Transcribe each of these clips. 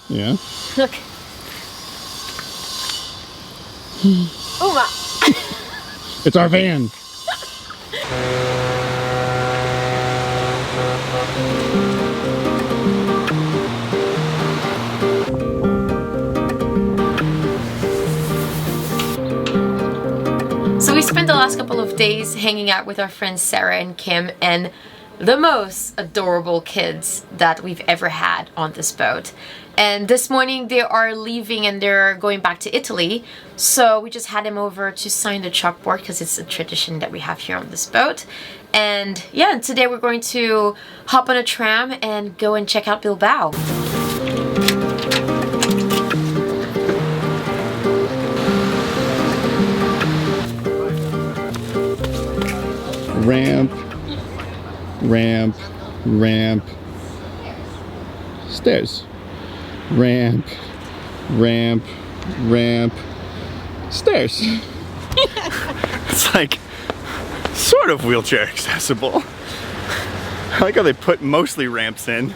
Yeah. Look. Oh my. It's our van. So we spent the last couple of days hanging out with our friends Sarah and Kim, and the most adorable kids that we've ever had on this boat. And this morning they are leaving and they're going back to Italy. So we just had them over to sign the chalkboard because it's a tradition that we have here on this boat. And yeah, today we're going to hop on a tram and go and check out Bilbao. Ramp, ramp, ramp, stairs, ramp, ramp, ramp, stairs. It's like sort of wheelchair accessible. I like how they put mostly ramps in.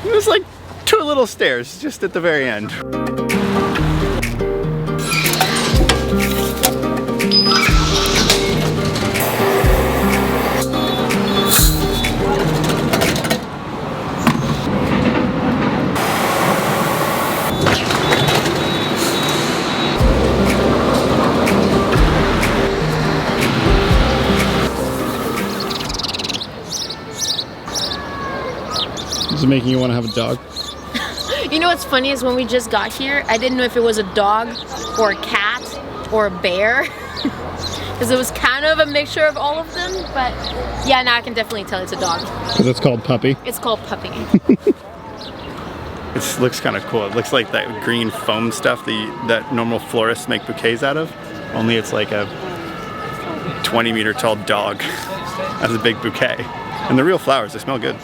There's like 2 little stairs just at the very end. Is it making you want to have a dog? You know what's funny is when we just got here, I didn't know if it was a dog or a cat or a bear. Because it was kind of a mixture of all of them, but yeah, now I can definitely tell it's a dog. Because it's called Puppy. It's called Puppy. It looks kind of cool. It looks like that green foam stuff that normal florists make bouquets out of. Only it's like a 20-meter tall dog as a big bouquet. And the real flowers, they smell good.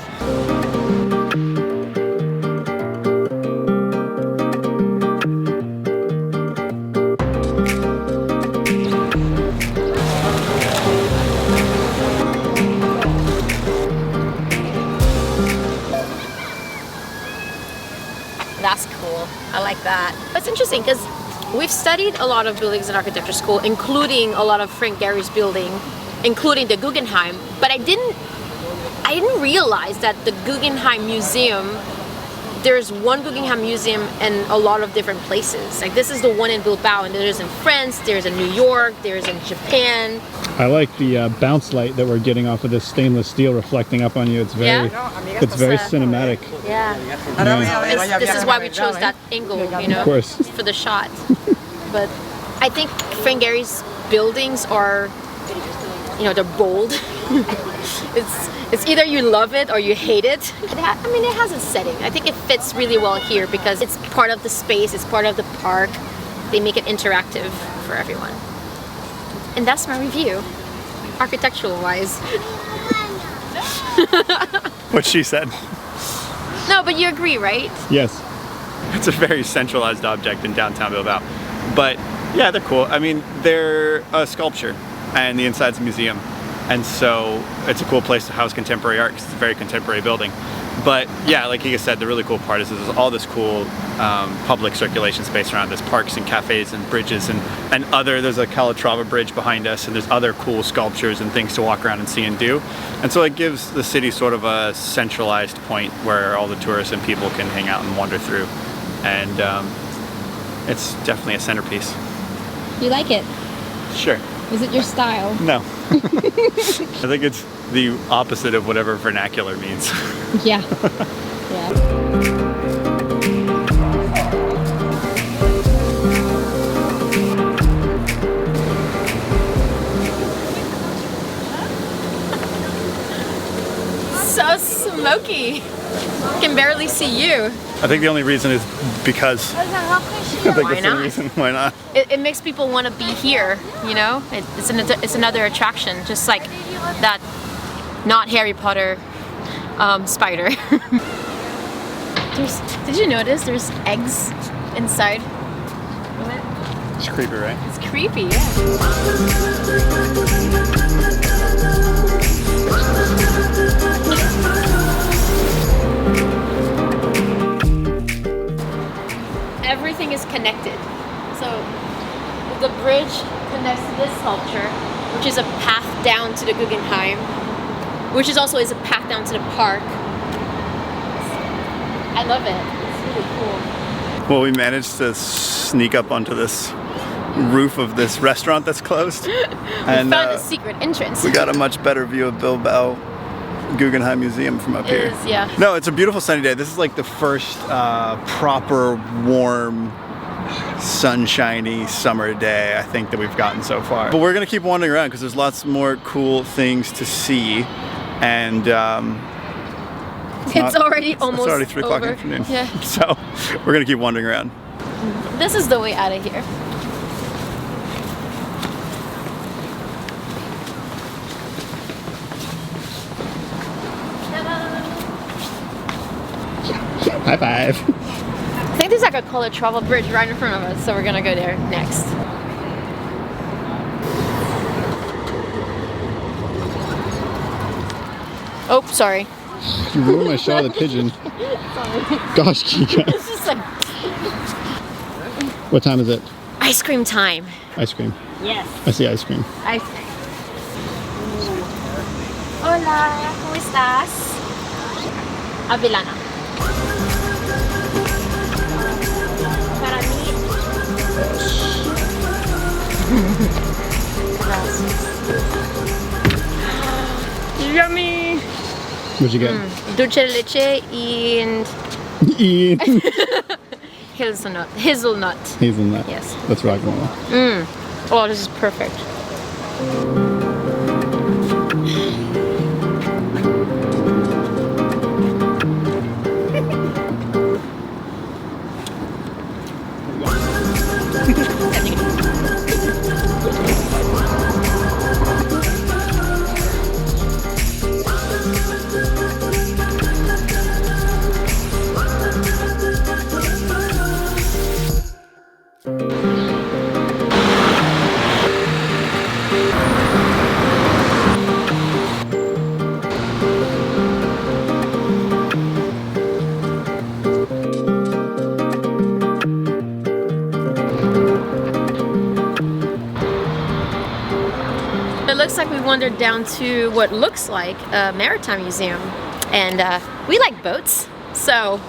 That's cool. I like that. That's interesting because we've studied a lot of buildings in architecture school, including a lot of Frank Gehry's building, including the Guggenheim. But I didn't realize that the Guggenheim Museum, there's one Guggenheim Museum in a lot of different places. Like this is the one in Bilbao, and there's in France, there's in New York, there's in Japan. I like the bounce light that we're getting off of this stainless steel reflecting up on you. It's very, it's very cinematic. Yeah. This is why we chose that angle, you know, of course, for the shot. But I think Frank Gehry's buildings are, you know, they're bold. It's either you love it or you hate it. I mean, it has a setting. I think it fits really well here because it's part of the space, it's part of the park. They make it interactive for everyone. And that's my review, architectural-wise. What she said. No, but you agree, right? yes. It's a very centralized object in downtown Bilbao. But yeah, they're cool. I mean, they're a sculpture and the inside's a museum. And so it's a cool place to house contemporary art because it's a very contemporary building. But yeah, like you said, the really cool part is there's all this cool public circulation space around us, parks and cafes and bridges and there's a Calatrava bridge behind us, and there's other cool sculptures and things to walk around and see and do. And so it gives the city sort of a centralized point where all the tourists and people can hang out and wander through. And it's definitely a centerpiece. You like it? Sure. Is it your style? No. I think it's the opposite of whatever vernacular means. Yeah. Yeah. So smoky. Can barely see you. I think the only reason is because. I think Why that's the not? reason. Why not? It makes people want to be here, you know? It's another attraction, just like that not Harry Potter spider. Did you notice there's eggs inside? It's creepy, right? It's creepy, yeah. everything is connected. So the bridge connects to this sculpture, which is a path down to the Guggenheim, which is also a path down to the park. I love it. It's really cool. Well, we managed to sneak up onto this roof of this restaurant that's closed. And we found a secret entrance. we got a much better view of Bilbao Guggenheim Museum from up here. It is, yeah. No, it's a beautiful sunny day. This is like the first proper warm, sunshiny summer day I think that we've gotten so far. But we're gonna keep wandering around because there's lots more cool things to see, and it's already almost it's already 3 o'clock in the over. afternoon. Yeah. So we're gonna keep wandering around. This is the way out of here. High five. I think there's like a colored travel bridge right in front of us, so we're gonna go there next. Oh, sorry. You ruined my shot of the pigeon. Gosh, Kika. It's just like What time is it? ice cream time. Ice cream. Yes. I see ice cream. Ice cream. Hola, ¿cómo estás? Avellana. Para mí. Yummy. What'd you get? Dulce de leche and Ian. hazelnut. Hazelnut. Hazelnut. Yes. That's rock and roll. Oh, this is perfect. It looks like we wandered down to what looks like a maritime museum, and we like boats, so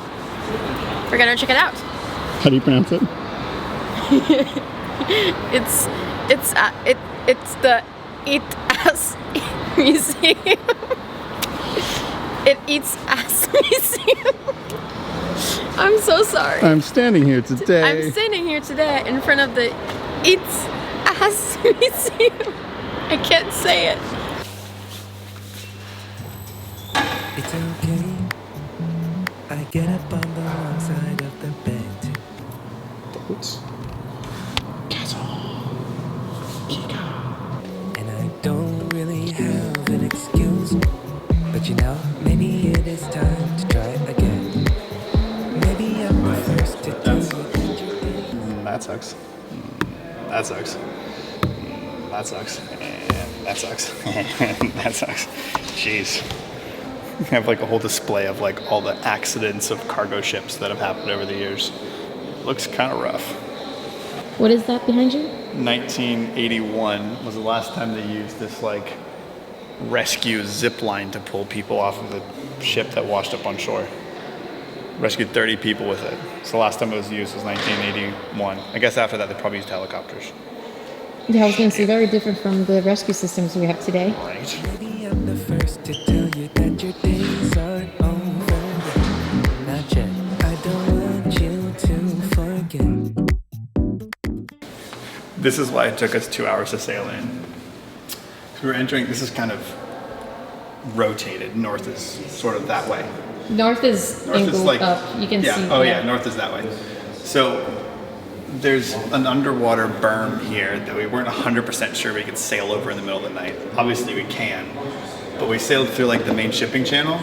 we're gonna check it out. How do you pronounce it? It's the Eat Ass Museum. It Eats Ass Museum. I'm so sorry. I'm standing here today. I'm standing here today in front of the Eats Ass Museum. I can't say it. It's okay. I get up on the wrong side of the bed. Boats. And I don't really have an excuse. But you know, maybe it is time to try again. Maybe I'm the first to tell you that you're dead. That sucks. That sucks. That sucks. That sucks. That sucks. Jeez. We have like a whole display of like all the accidents of cargo ships that have happened over the years. Looks kind of rough. What is that behind you? 1981 was the last time they used this like rescue zip line to pull people off of the ship that washed up on shore. Rescued 30 people with it. So the last time it was used was 1981. I guess after that they probably used helicopters. Yeah, I was going to say, very different from the rescue systems we have today. Right. Maybe I'm the first to tell you that your days aren't over. Not yet. I don't want you to forget. This is why it took us 2 hours to sail in. We were entering, this is kind of rotated. North is sort of that way. North is angled like, up. You can yeah, see. oh yeah, north is that way. So there's an underwater berm here that we weren't 100% sure we could sail over in the middle of the night. Obviously we can, but we sailed through like the main shipping channel,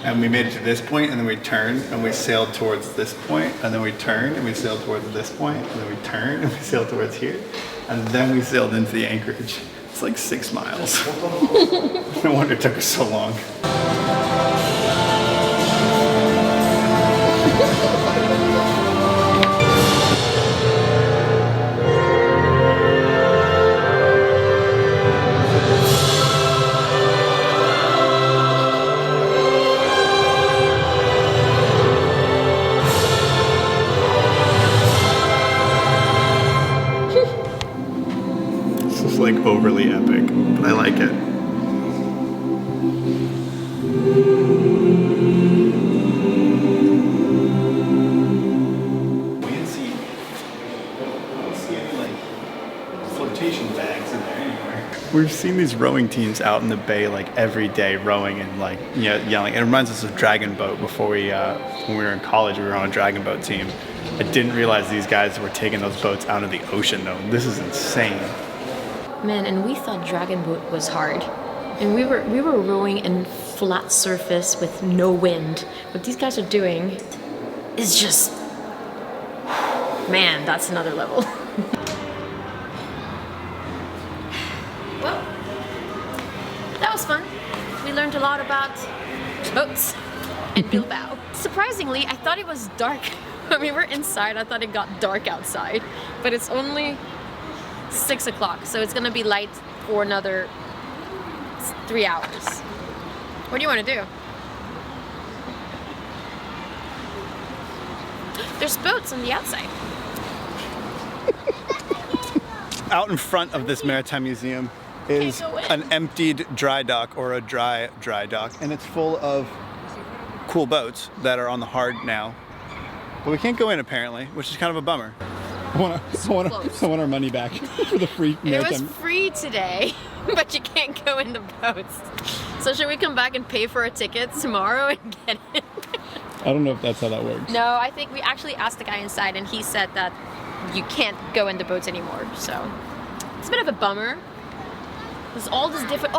and we made it to this point, and then we turned and we sailed towards this point, and then we turned and we sailed towards this point, and then we turned and we sailed towards here, and then we sailed into the anchorage. It's like 6 miles. No wonder it took us so long. overly epic, but I like it. We didn't see any like flotation bags in there anywhere. We've seen these rowing teams out in the bay like every day rowing and like, you know, yelling. It reminds us of Dragon Boat. Before when we were in college, we were on a Dragon Boat team. I didn't realize these guys were taking those boats out of the ocean though. This is insane. Man, and we thought Dragon Boat was hard. And we were rowing in flat surface with no wind. What these guys are doing is just, man, that's another level. Well, that was fun. We learned a lot about boats and Bilbao. Surprisingly, I thought it was dark. When we were inside, I thought it got dark outside, but it's only 6 o'clock, so it's gonna be light for another 3 hours. What do you want to do? There's boats on the outside. Out in front of this maritime museum is an emptied dry dock, or a dry dock, and it's full of cool boats that are on the hard now. But we can't go in apparently, which is kind of a bummer. I want our money back for the free maritime. It was free today, but you can't go in the boats. So should we come back and pay for a ticket tomorrow and get it? I don't know if that's how that works. No, I think we actually asked the guy inside and he said that you can't go in the boats anymore. So it's a bit of a bummer. There's all this different,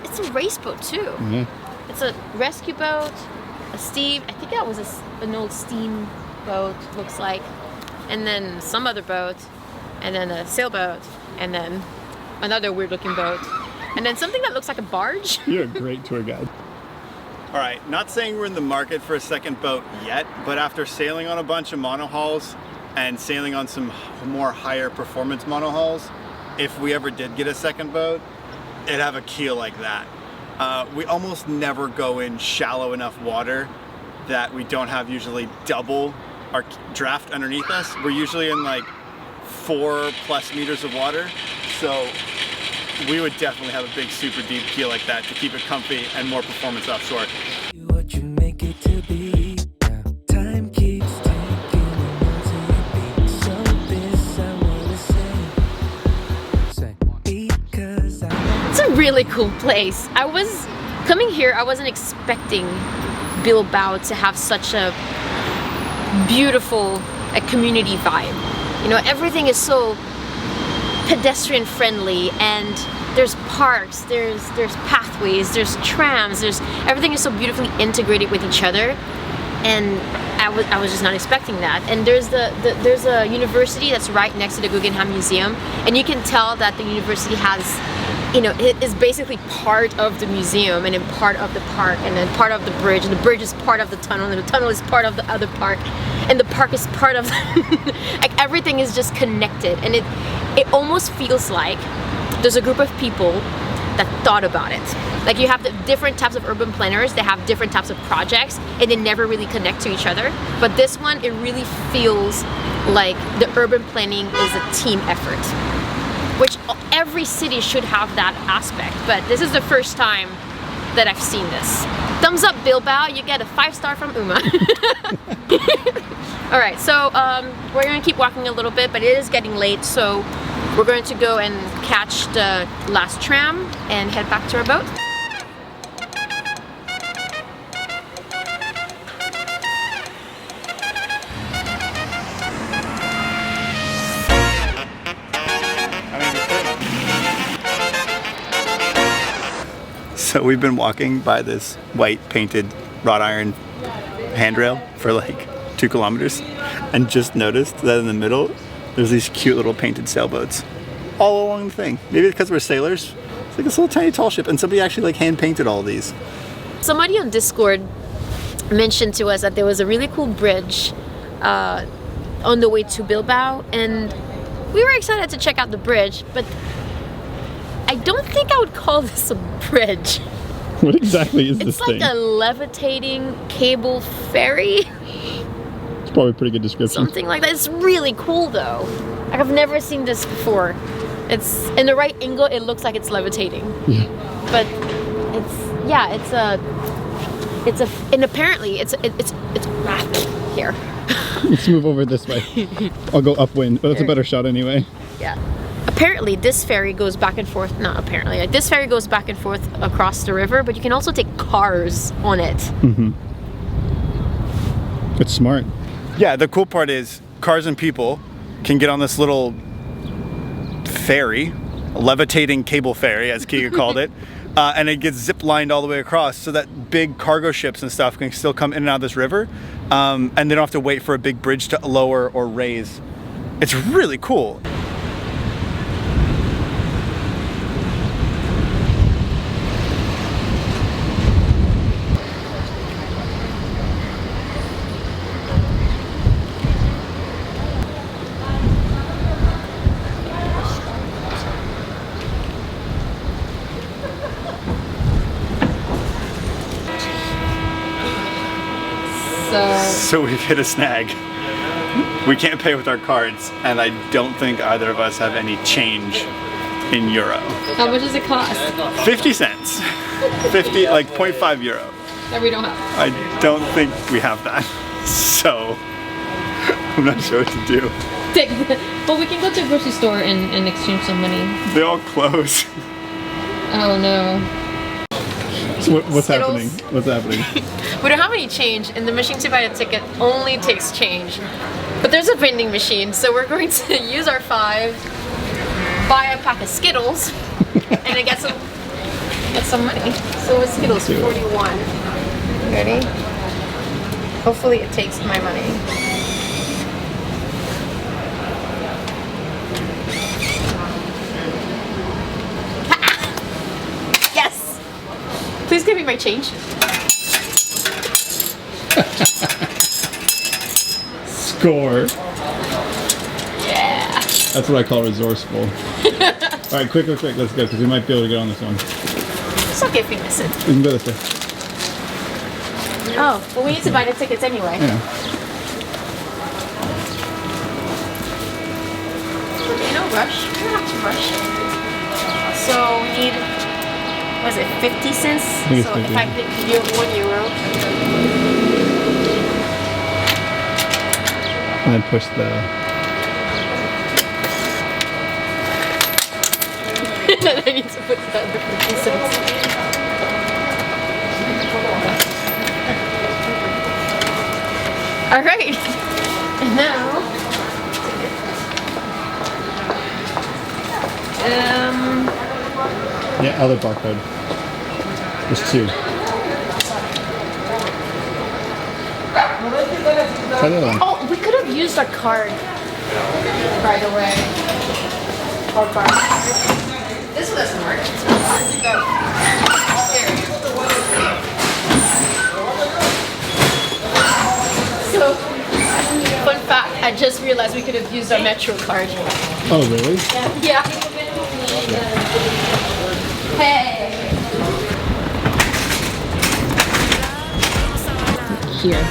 it's a race boat too. Mm-hmm. It's a rescue boat, a steam, I think that was an old steam boat, looks like. And then some other boat, and then a sailboat, and then another weird looking boat, and then something that looks like a barge. You're a great tour guide. All right, not saying we're in the market for a second boat yet, but after sailing on a bunch of monohulls and sailing on some more higher performance monohulls, if we ever did get a second boat, it'd have a keel like that. We almost never go in shallow enough water that we don't have usually double our draft underneath us. We're usually in like 4+ meters of water, so we would definitely have a big super deep keel like that to keep it comfy and more performance offshore. What you make it to be. Time keeps ticking so this I wanna say because It's a really cool place. I was coming here, I wasn't expecting Bilbao to have such a beautiful community vibe. You know, everything is so pedestrian friendly, and there's parks, there's pathways, there's trams, everything is so beautifully integrated with each other, and I was just not expecting that. And there's a university that's right next to the Guggenheim Museum, and you can tell that the university has, you know, it is basically part of the museum, and then part of the park, and then part of the bridge, and the bridge is part of the tunnel, and the tunnel is part of the other park, and the park is part of like everything is just connected, and it almost feels like there's a group of people that thought about it. Like you have the different types of urban planners, they have different types of projects, and they never really connect to each other. But this one, it really feels like the urban planning is a team effort, which every city should have that aspect, but this is the first time that I've seen this. Thumbs up Bilbao, you get a 5-star from Uma. All right, so we're gonna keep walking a little bit, but it is getting late, so we're going to go and catch the last tram and head back to our boat. So we've been walking by this white painted wrought iron handrail for like 2 kilometers and just noticed that in the middle there's these cute little painted sailboats all along the thing. Maybe because we're sailors. It's like this little tiny tall ship, and somebody actually like hand painted all these. Somebody on Discord mentioned to us that there was a really cool bridge on the way to Bilbao, and we were excited to check out the bridge, but I don't think I would call this a bridge. What exactly is this It's thing? like a levitating cable ferry. It's probably a pretty good description. Something like that. It's really cool though. Like I've never seen this before. It's in the right angle. It looks like it's levitating. Yeah. But and apparently it's here. Let's move over this way. I'll go upwind. But that's a better shot anyway. Yeah. Apparently this ferry goes back and forth. Not apparently. Like this ferry goes back and forth across the river, but you can also take cars on it. Mm-hmm. It's smart. Yeah, the cool part is cars and people can get on this little ferry, a levitating cable ferry, as Kika called it, and it gets zip-lined all the way across so that big cargo ships and stuff can still come in and out of this river, and they don't have to wait for a big bridge to lower or raise. It's really cool. So we've hit a snag. We can't pay with our cards, and I don't think either of us have any change in euro. How much does it cost? 50 cents. 50, like 0.5 euro. That we don't have. I don't think we have that. So I'm not sure what to do. Well, we can go to a grocery store and exchange some money. They all close. Oh no. So what's Skittles. happening? What's happening? We don't have any change, and the machine to buy a ticket only takes change. But there's a vending machine, so we're going to use our 5, buy a pack of Skittles, and then get some money. So with Skittles, 41. Ready? Hopefully it takes my money. Yes! Please give me my change. Score. Yeah. That's what I call resourceful. All right, quick, let's go, because we might be able to get on this one. It's okay if we miss it. We can go this way. Oh, well we need to buy the tickets anyway. Yeah. Okay, no rush. We don't have to rush. So we need, what is it, 50 cents? think it's So 50. if I give you €1. And then push the... I need to put the 50 cents. Alright. And now Yeah, other barcode. There's 2. Try the other one. oh, we could have used our card right away. Or card. This one doesn't work. So, fun fact, I just realized we could have used our Metro card. Oh, really? Yeah. Hey. Here.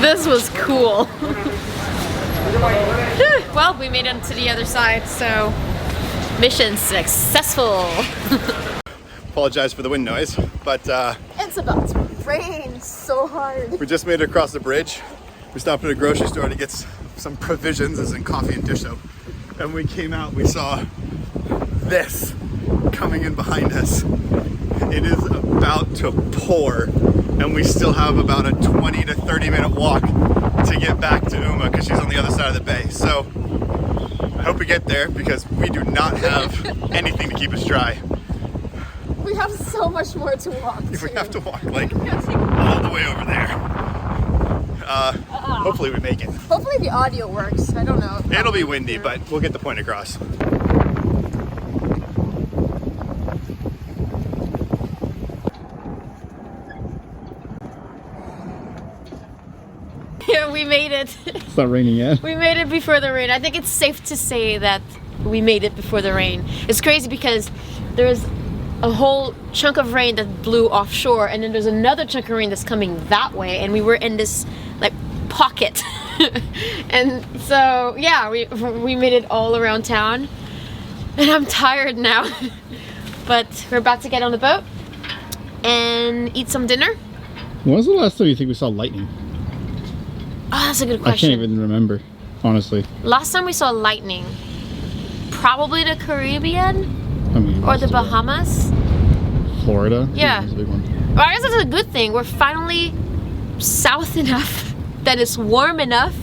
This was cool. Well, we made it to the other side, so mission successful. Apologize for the wind noise, but It's about to rain so hard. we just made it across the bridge. We stopped at a grocery store to get some provisions, as in coffee and dish soap. And when we came out, we saw this coming in behind us. It is about to pour, and we still have about a 20 to 30 minute walk to get back to Uma because she's on the other side of the bay. So I hope we get there because we do not have anything to keep us dry. We have so much more to walk. We have to walk like all the way over there. Hopefully we make it. Hopefully the audio works. I don't know. It'll be windy, but we'll get the point across. Yeah, we made it. It's not raining yet. We made it before the rain. I think it's safe to say that we made it before the rain. It's crazy because there's a whole chunk of rain that blew offshore, and then there's another chunk of rain that's coming that way, and we were in this like pocket. And so yeah, we made it all around town, and I'm tired now. But we're about to get on the boat and eat some dinner. When was the last time you think we saw lightning? Oh, that's a good I question. can't even remember, honestly. Last time we saw lightning, probably the Caribbean I mean, or the Bahamas. Florida. Yeah. That was a big one. Well, I guess that's a good thing. We're finally south enough that it's warm enough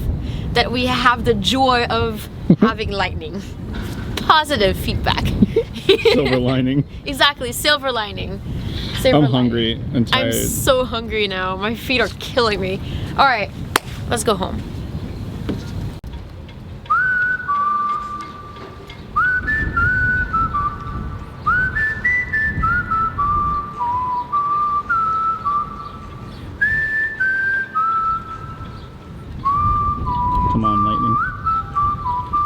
that we have the joy of having lightning. Positive feedback. Silver lining. Exactly, silver lining. Silver I'm lining. hungry and tired. I'm so hungry now. My feet are killing me. All right, let's go home.